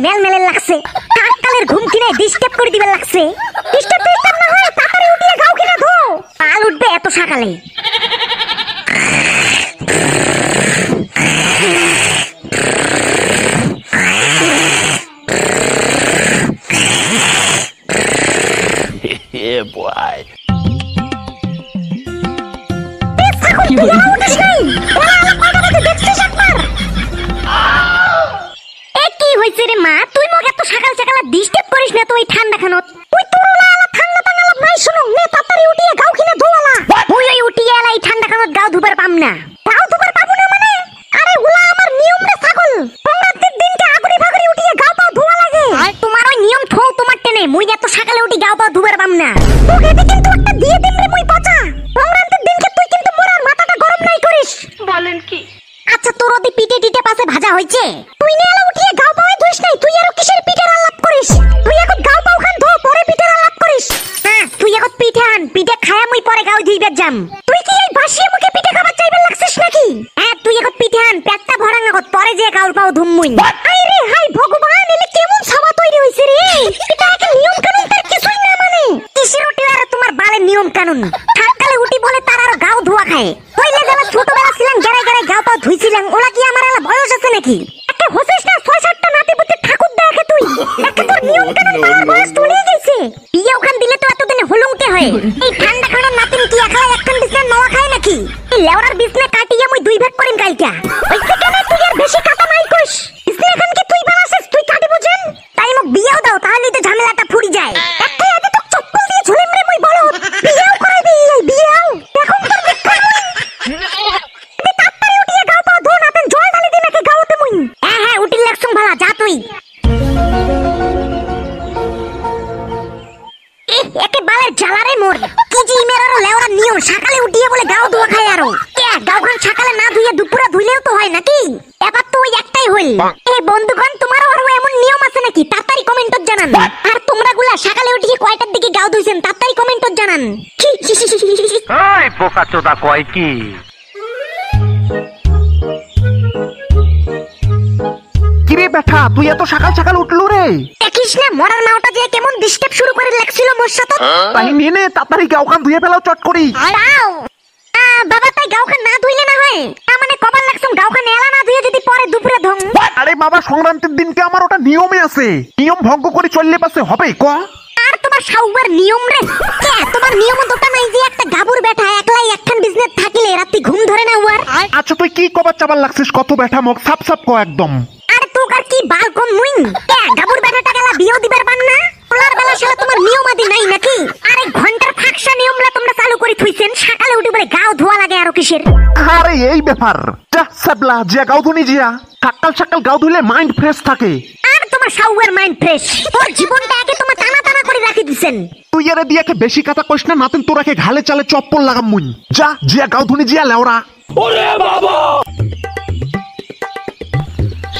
Mail মেলে লাগছে কাককালের ঘুম কিনে ডিস্টার্ব করে দিবে লাগছে ডিস্টার্ব না হয় তাড়াতাড়ি উঠিয়ে গাও কিনা ধো পাল উঠবে এত সকালে Yeah, boy. কি হইছে রে মা তুই মগে এত সকাল সকাল ডিস্টার্ব করিস না তুই ঠান্ডা খানত তুই তোরলা ঠান্ডা টাঙ্গালা নাই শুনো নে তাড়াতাড়ি উঠিয়ে গাও কিনা ধোয়ালা তুই ওই উঠিয়ে এলাই ঠান্ডা খানত গাও ধুবার পাম না গাও ধুবার পাবো না মানে আরে ওলা আমার নিয়ম রে ছাগল সংরাতের দিনকে আগুরি ভাগুরি উঠিয়ে গাও পাও ধোয়া লাগে তোমার ওই নিয়ম ঠোল তোমার টেনে মুই এত সকালে উঠি গাও পাও ধুবার পাম না তোকে কিন্তু একটা দিয়ে দিম রে মুই পচা সংরাতের দিনকে তুই কিন্তু মোর মাথাটা গরম নাই করিস বলেন কি আচ্ছা তোর ওদি পিঠে টিটে পাশে ভাজা হইছে তুই নেলা উঠিয়ে গাও পাও ধুইস নাই তুই আর কিসের পিঠের আলাপ করিস তুই এখন গাও পাও খান ধো পরে পিঠের আলাপ করিস হ্যাঁ তুই এখন পিঠে আন পিঠে খায়া মুই পরে গাও ধুইবে যাম তুই কি এই বাসিয়ে মুখে পিঠে খাবার চাইবে লাগছিস নাকি হ্যাঁ তুই এখন পিঠে আন পেটটা ভরা না পরে যে গাও পাও ধুমমুই আই রে হাই ভগবান এলে কেমন সভা তৈরি হইছে রে এটা একটা নিয়ম কানুন তার কিছুই না মানে কিসের উঠি আর তোমার বালের নিয়ম কানুন সকালে উঠি বলে তার আর গাও ধোয়া খায় কইলে যারা ছোটবেলা ছিলাম গেরে গেরে গাও পাও ধুইছিলাম ওলা কি আমার এলা বয়স আছে নাকি একটা হোসেস না 6-7টা নাতি পুতি ঠাকুর দেখে তুই একটা তোর নিয়ম কানুন তার বয়স তুলে গেছে বিয়ে ওখান দিলে তো এতদিনে হলুমকে হয় এই ঠান্ডা খানা নাতিন কি একলা একখান বিছনা নওয়া খায় নাকি এই লেওরার বিছনা কাটিয়ে মুই দুই ভাগ করিম কালকা ওইছে কেন তুই আর বেশি কাটা নাই কইস বিছনা এখন কি তুই বানাছিস তুই কাটি বুঝেন তাই মোক বিয়েও দাও তাহলেই তো ঝামেলাটা ফুরি যায় একটা এতে তো চপ্পল দিয়ে ঝুলিম রে মুই বলো বিয়েও করাই দিই এই বিয়েও এখন তোর দেখা তুই তাড়াতাড়ি উঠিয়ে গাও পা ধো না তেন জল ঢালি দি নাকি গাওতে মুই হ্যাঁ হ্যাঁ উঠিল লাগছুম ভালা যা তুই একে বালের জ্বালারে মোর কি যে ইমেরার লেওরা নিয়ম সকালে উঠিয়ে বলে গাও ধোয়া খায় আরো গাওখান সকালে না ধুইয়ে দুপুরে ধুইলেও তো হয় নাকি এবার তো ওই একটাই হইল এই বন্ধুগণ তোমারও আরো এমন নিয়ম আছে নাকি তাড়াতাড়ি কমেন্টত জানান আর তোমরা গুলা সকালে উঠিয়ে কয়টার দিকে গাও ধুইছেন তাড়াতাড়ি কমেন্টত জানান এই পোকাচোদা কয় কি কিরে বেটা তুই এত সকাল সকাল উঠলো রে দেখিস না মরার মাওটা যে কেমন ডিস্টার্ব শুরু করে লাগছিল মোর সাথে তাই নিয়ে নে তাড়াতাড়ি গাওখান ধুয়ে ফেলাও চট করি দাও বাবা তাই গাওখান না ধুইলে না হয় তার মানে কবার লাগছম গাওখান এলা না ধুয়ে যদি পরে দুপুরে ধং আরে বাবা সংক্রান্তির দিনকে আমার ওটা নিয়মে আছে নিয়ম ভঙ্গ করে চললে পাশে হবে ক আর তোমার সাউবার নিয়ম রে তোমার নিয়ম দুটো নাই যে একটা গাবুর বেটা একলাই একখান বিজনেস থাকিলে রাতে ঘুম ধরে না উয়ার আচ্ছা তুই কি কবার চাবার লাগছিস কত বেটা মুখ সাপ সাপ ক একদম আরে তো আর কি বাল কোন মুই গাবুর বেটাটা গেলা বিয়ে দিবার পান না ওলার বেলা শালা তোমার নিয়ম আদি নাই নাকি আরে ঘন্টার ফাকশা নিয়মলা তোমরা চালু করে থুইছেন সকালে উঠে বলে গাও ধোয়া লাগে আর কিসের আরে এই ব্যাপার যা সাবলা যে গাও ধুনি জিয়া সকাল সকাল গাও ধুলে মাইন্ড ফ্রেশ থাকে আর তোমার সাউয়ার মাইন্ড ফ্রেশ তোর জীবনটা আগে তোমার টানা টানা করে রাখি দিছেন তুই এর দিয়াকে বেশি কথা কইস না নাতিন তোরাকে ঘালে চালে চপ্পল লাগাম মুই যা জিয়া গাও ধুনি জিয়া লেওরা ওরে বাবা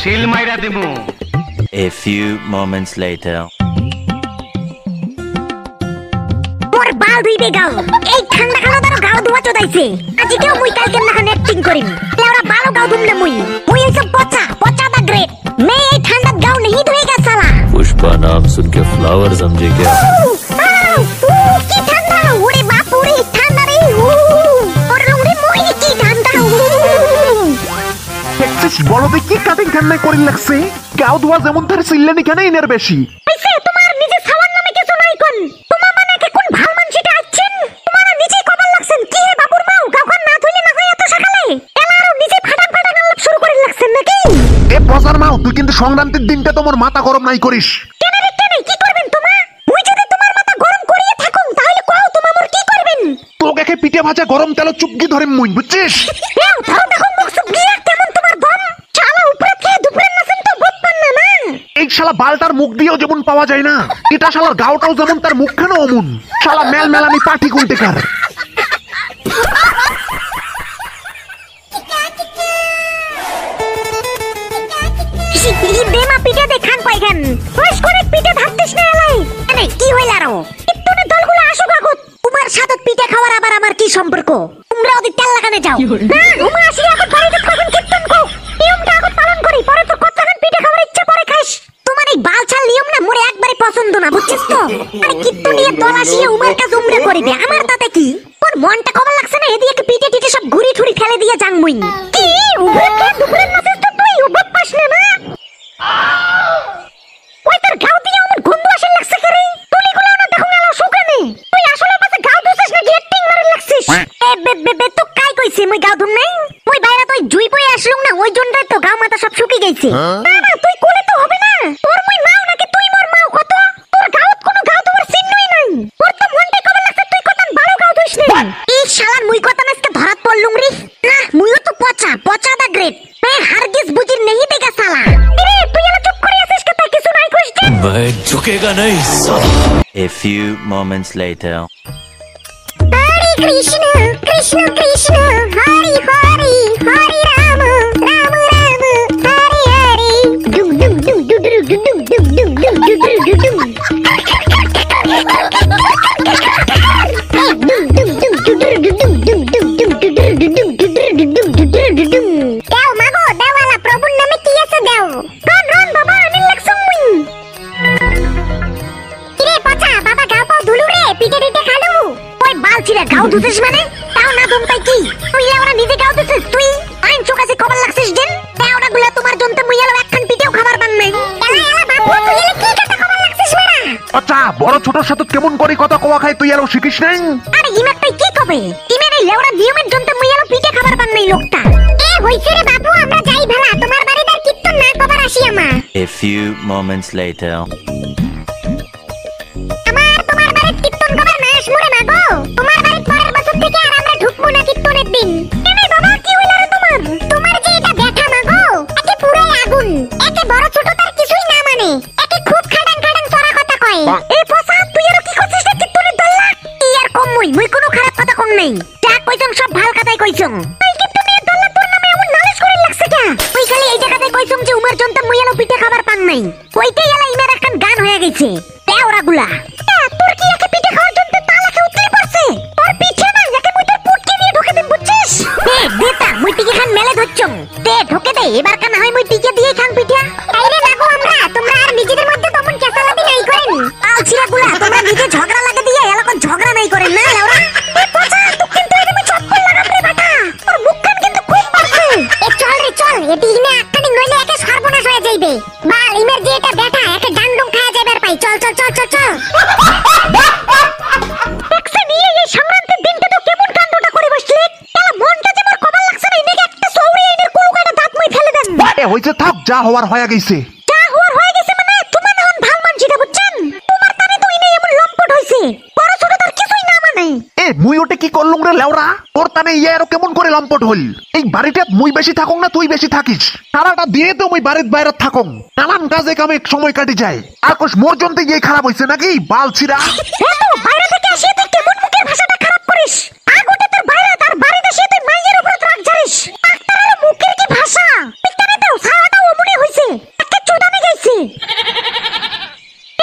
শিল মাইরা দিমু A few moments later. মোর বাল ধুইবে গাও এই ঠান্ডা খালো তার গাও ধোয়া চোদাইছে আজকেও মুই কালকে না অ্যাক্টিং করিম লেওরা বালো গাও ধুমলে মুই এই সব পচা দা গ্রেট मैं এই ঠান্ডা গাও नहीं ধুएगा साला पुष्पा नाम सुन के फ्लावर समझे क्या কি ঠান্ডা ওরে বাপ ওরে ঠান্ডা রে ওরে ওরে মই কি ঠান্ডা দেখছিস বলতে কি কাটিং ঠান্ডা করি লাগছে গাও ধোয়া যেমন তার চিল্লানি কেন ইনের বেশি আইছে তোমার নিজে সাওয়ার নামে কিছু নাই কোন তোমার মানে কে কোন ভাল মানসিটা আছেন তোমার নিজে কবার লাগছেন কি হে বাবুর মাও গাওখান না ধুইলে না হয় এত সকালে এলারও নিজে ফাটান ফাটান আলাপ শুরু করে লাগছেন নাকি এ বজার মাও তুই কিন্তু সংক্রান্তির দিনটা তোমার মাথা গরম নাই করিস কেন কি করবেন তোমা মুই যদি তোমার মাথা গরম করিয়ে থাকুম তাহলে কও তোমা মোর কি করবেন তোকে পিঠে ভাজা গরম তেল চুপকি ধরে মুই বুঝছিস এও ধরো দেখো মুখ সুপ গিয়া কেমন তোমার দম চালা উপরে থেকে দুপুরের নাচেন তো বোধ পান না না এই শালা বালটার মুখ দিয়েও যেমন পাওয়া যায় না এটা শালার গাওটাও যেমন তার মুখখানে অমন শালা মেল মেলানি পাটি কুলটেকার বেমা পিঠে দেখান পাইগান বয়স করে পিঠে ভাবতিস না এলাই আরে কি হইল আরো ইত্তনে দলগুলো আসো কাগত তোমার সাথে পিঠে খাওয়ার আবার আমার কি সম্পর্ক তোমরা ওদিক তেল লাগানে যাও না উমা আসি এখন বাড়িতে কখন কীর্তন কো নিয়মটা এখন পালন করি পরে তো কতক্ষণ পিঠে খাওয়ার ইচ্ছা পরে খাইস তোমার এই আসিয়া উমার কাজ উমরা করিবে আমার তাতে কি তোর মনটা কবার লাগছে না এদিকে পিটে টিটে সব ঘুরি ঠুরি ফেলে দিয়ে যাং মুই কি উভরে দুপুরের নাচেস তো তুই উভব পাস না ওই তোর গাও দিয়ে আমার গন্ধ আসে লাগছে করে তুলি গুলো না দেখো গেল শুকানে তুই আসলে পাশে গাও দুছিস না গেটিং মারে লাগছিস এ বে তো কাই কইছি মুই গাও ধুম নাই ওই বাইরে তুই জুই পই আসলুম না ওই জন্যই তো গাও মাথা সব শুকিয়ে গেছে না তুই কোলে তো হবে না তোর মুই মাও নাকি তুই মোর মাও কত তোর গাওত কোনো গাও তোমার চিহ্নই নাই তোর তো মনটাই কবে লাগছে তুই কতন ভালো গাও ধুইস না এই শালার মুই কতন আজকে ধরাত পড়লুম রে না মুইও তো পচা দা গ্রেট বে হারগিজ বুঝির নেহি দেখা শালা রে তুই এলা চুপ করে আছিস কথা কিছু নাই কইস দে मैं झुकेगा नहीं साला। A few moments later. হরে কৃষ্ণ কৃষ্ণ কৃষ্ণ হরি হরি হরি রাম রাম রাম হরি হরি ডুম ডুম ডুম ডুম ডুম ডুম ডুম ডুম ডুম ডুম ডুম ডুম দেও মাগো দেওয়ালা প্রভুর নামে কি আছে দেও রন বাবা আমি লাগছম মুই কিরে পচা বাবা গাও পাও ধুলু রে পিটে পিটে খালু ওই বালছিরা গাও ধুছিস মানে তাও না দম পাই কি তুই ওরা নিজে গাও ধুছিস তুই আইন চোকাছে কবার লাগছিস দেন দেওরা গুলা তোমার জন্য মুই এলো একখান পিটেও খাবার পান নাই এলা বাপু তুই এলে কি কথা কবার লাগছিস মারা আচ্ছা বড় ছোটর সাথে কেমন করে কথা কোয়া খাই তুই আরো শিখিস নাই আরে ইমাক তুই কি কবে ইমের এই লেওড়া নিয়মের জন্য মুই এলো পিটে খাবার পান নাই লোকটা এ হইছে রে বাপু আমরা যাই ভেলা তোমার বাড়িদার কীর্তন না কবার আসি আমা A few moments later. তোমার বাড়ির কীর্তন কবার না আসমুরে মাগো তোমার বাড়ির পরের বছর থেকে আর আমরা ঢুকবো না কীর্তনের দিন কেন বাবা কি হইল রে তোমার যে এটা ব্যথা মাগো একে পুরাই আগুন একে বড় ছোট তার কিছুই না মানে একে খুব খাডান চড়া কথা কয় এই পসা তুই আর কি করছিস রে কীর্তনের দল্লা কি আর কম মুই কোনো খারাপ কথা কম নাই যা কইছং সব ভাল কথাই কইছং এই কীর্তনের দল্লা তোর নামে এমন নালিশ করে লাগছে কে তুই খালি এই জায়গাতে কইছং যে উমার জন্য মুই এলো পিঠে খাবার পান নাই ওইটাই এলা ইমের একখান গান হয়ে গেছে দেওরা গুলা তোর কি একে পিঠে খাওয়ার জন্য তালাকে উতলে পড়ছে তোর পিঠে না একে মুই তোর পুটকি দিয়ে ঢোকে দিন বুঝছিস দেতা মুই টিকে খান মেলে ধরছং দে ঢোকে দে এবার কানা হয় মুই টিকে দিয়ে খান পিঠা আইরে লাগো আমরা তোমরা আর নিজেদের মধ্যে তমন কেসালাতি নাই করেন আলছিরা গুলা তোমরা নিজে ঝগড়া লাগে দিয়ে এলাকার ঝগড়া নাই করেন না লাউরা এ পচা তুই কিন্তু এর মুই চপ্পল লাগাম রে বেটা তোর মুখখান কিন্তু খুব বাড়ছে এ চল রে চল এটি ইনে আটকানি নইলে একে সর্বনাশ হয়ে যাইবে বাল ইমের যে এটা বেটা একে ডাংডুং খায়া যাইবার পাই চল দেখছে নিয়ে এই সংক্রান্তির দিনটা তো কেমন কাণ্ডটা করে বসলি এলা মনটা যে মোর কবার লাগছে না ইনেকে একটা সৌরি আইনের কুলুকাটা দাঁত মই ফেলে দেন এ হইছে থাক যা হওয়ার হয়ে গেছে যা হওয়ার হয়ে গেছে মানে তোমার এখন ভাল মানছিটা বুঝছেন তোমার তানে তো ইনে এমন লম্পট হইছে বড় ছোট তার কিছুই না মানে এ মুই ওটা কি করলুম রে লেওরা তোর তানে ইয়ে আরো কেমন করে লম্পট হইল এই বাড়িতে মুই বেশি থাকুং না তুই বেশি থাকিস সারাটা দিয়ে তো মুই বাড়ির বাইরে থাকুং নানান কাজে কামে সময় কাটি যায় আর কোশ মোর জন্য ইয়ে খারাপ হইছে নাকি বালছিরা তো বাইরে থেকে আসিয়ে তুই কেমন মুখের ভাষাটা খারাপ করিস আগোটে তোর বাইরে তার বাড়িতে এসে তুই মাইয়ের উপর রাগ ঝাড়িস ডাক্তারের মুখের কি ভাষা পিটানে তো সারাটা ওমনে হইছে একটা চুদানে গেছে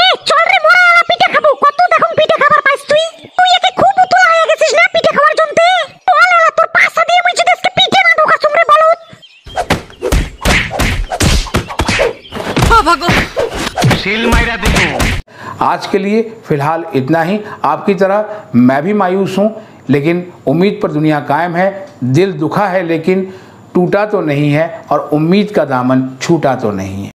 এ চল রে মোরা পিঠে খাবো কত দেখুন পিঠে খাবার পাইছ তুই তুই একে খুব উতলা হয়ে গেছিস না পিঠে খাওয়ার জন্য বল এলা তোর পাছা দিয়ে মুই যদি আজকে পিঠে না ঢোকা চুমরে বলত সিল মাইরা দিমু आज के लिए फ़िलहाल इतना ही। आपकी तरह मैं भी मायूस हूँ, लेकिन उम्मीद पर दुनिया कायम है। दिल दुखा है लेकिन टूटा तो नहीं है और उम्मीद का दामन छूटा तो नहीं है।